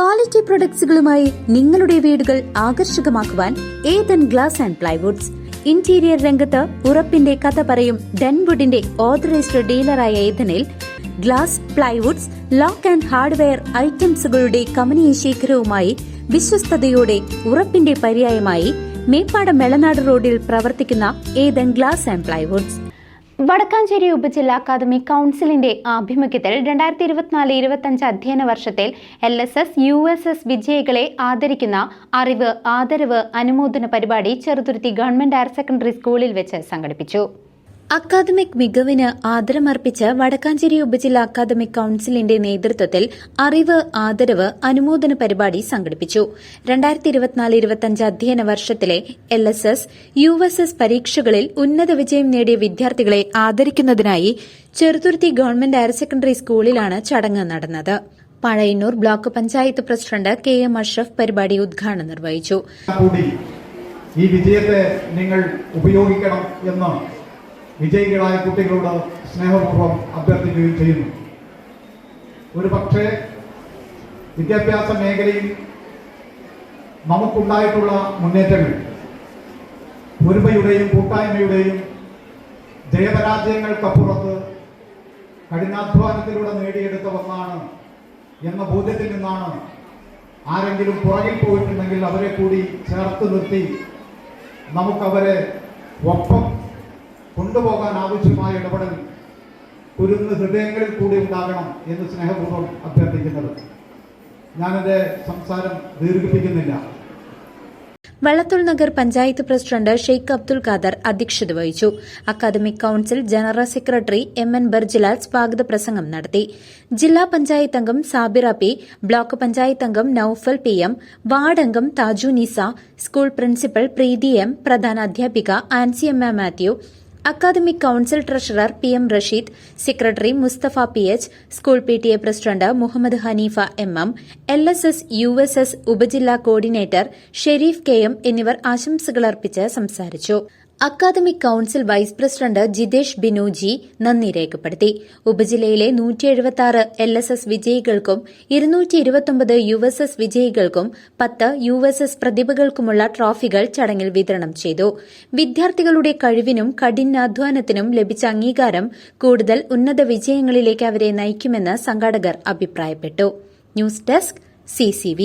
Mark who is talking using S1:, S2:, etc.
S1: Quality പ്രൊഡക്ട്സുകളുമായി നിങ്ങളുടെ വീടുകൾ ആകർഷകമാക്കുവാൻ Ethan glass and plywoods. Interior രംഗത്ത് ഉറപ്പിന്റെ കഥ പറയും ഡെൻവുഡിന്റെ ഓതറൈസ്ഡ് ഡീലറായ ഏതനിൽ glass, plywoods, lock and hardware ഐറ്റംസുകളുടെ കമനീയ ശേഖരവുമായി വിശ്വസ്തയോടെ ഉറപ്പിന്റെ പര്യായമായി മേപ്പാടം മെളനാട് റോഡിൽ പ്രവർത്തിക്കുന്ന Ethan glass and plywoods. Vadakkanchery ഉപജില്ലാ അക്കാദമിക് കൗൺസിലിന്റെ ആഭിമുഖ്യത്തിൽ 2024-25 അധ്യയന വർഷത്തിൽ LSS, USS വിജയികളെ ആദരിക്കുന്ന അറിവ്, ആദരവ്, അനുമോദന പരിപാടി ചെറുതുരുത്തി ഗവൺമെന്റ് ഹയർ സെക്കൻഡറി സ്കൂളിൽ വെച്ച് സംഘടിപ്പിച്ചു. അക്കാദമിക് മികവിന് ആദരമർപ്പിച്ച് വടക്കാഞ്ചേരി ഉപജില്ലാ അക്കാദമിക് കൌൺസിലിന്റെ നേതൃത്വത്തിൽ അറിവ്, ആദരവ്, അനുമോദന പരിപാടി സംഘടിപ്പിച്ചു. 2024-25 അധ്യയന വർഷത്തിലെ LSS, USS പരീക്ഷകളിൽ ഉന്നത വിജയം നേടിയ വിദ്യാർത്ഥികളെ ആദരിക്കുന്നതിനായി ചെറുതുരുത്തി ഗവൺമെന്റ് ഹയർ സെക്കൻഡറി സ്കൂളിലാണ് ചടങ്ങ് നടന്നത്. Pazhayannur block panchayat president KM Ashraf പരിപാടി ഉദ്ഘാടനം നിർവഹിച്ചു.
S2: ഈ വിജയത്തെ നിങ്ങൾ ഉപയോഗിക്കണം എന്ന് വിജയികളായ കുട്ടികളോട് സ്നേഹപൂർവ്വം അഭ്യർത്ഥിക്കുകയും ചെയ്യുന്നു. ഒരു പക്ഷേ വിദ്യാഭ്യാസ മേഖലയിൽ നമുക്കുണ്ടായിട്ടുള്ള മുന്നേറ്റങ്ങൾ ഒരുമയുടെയും കൂട്ടായ്മയുടെയും ജയപരാജയങ്ങൾക്കപ്പുറത്ത് കഠിനാധ്വാനത്തിലൂടെ നേടിയെടുത്ത ഒന്നാണ് എന്ന ബോധ്യത്തിൽ നിന്നാണ് ആരെങ്കിലും പുറകിൽ പോയിട്ടുണ്ടെങ്കിൽ അവരെ കൂടി ചേർത്ത് നിർത്തി നമുക്കവരെ ഒപ്പം കൊണ്ടുപോകാൻ ആവശ്യമായ ഇടപെടൽ കുരുന്ന് ഹൃദയങ്ങളിൽ കൂടി ഉണ്ടാകണം എന്ന് സ്നേഹപൂർവ്വം അഭ്യർത്ഥിക്കുന്നത്. ഞാനെന്റെ സംസാരം ദീർഘിപ്പിക്കുന്നില്ല.
S1: വെള്ളത്തുൾ നഗർ പഞ്ചായത്ത് പ്രസിഡന്റ് ഷെയ്ഖ് അബ്ദുൽ ഖാദർ അധ്യക്ഷത വഹിച്ചു. Academic council general secretary MN Barjilal സ്വാഗത പ്രസംഗം നടത്തി. ജില്ലാ പഞ്ചായത്ത് അംഗം സാബിറ P, ബ്ലോക്ക് പഞ്ചായത്ത് അംഗം നൌഫൽ PM, വാർഡ് അംഗം Thaju Nisa, school principal Preethi M, പ്രധാന അധ്യാപിക Ancy M Mathew, academic council treasurer PM Rasheed, secretary Musthafa PH, school PTA president Muhammed Haneefa MM, LSS, USS ഉപജില്ലാ കോർഡിനേറ്റർ ഷെരീഫ് KM എന്നിവർ ആശംസകളർപ്പിച്ച് സംസാരിച്ചു. Academic council vice president Jithesh Binoji നന്ദി രേഖപ്പെടുത്തി. ഉപജില്ലയിലെ 176 LSS വിജയികൾക്കും 229 USS വിജയികൾക്കും 10 USS പ്രതിഭകൾക്കുമുള്ള ട്രോഫികൾ ചടങ്ങിൽ വിതരണം ചെയ്തു. വിദ്യാർത്ഥികളുടെ കഴിവിനും കഠിനാധ്വാനത്തിനും ലഭിച്ച അംഗീകാരം കൂടുതൽ ഉന്നത വിജയങ്ങളിലേക്ക് അവരെ നയിക്കുമെന്ന് സംഘാടകർ അഭിപ്രായപ്പെട്ടു. News desk CCV.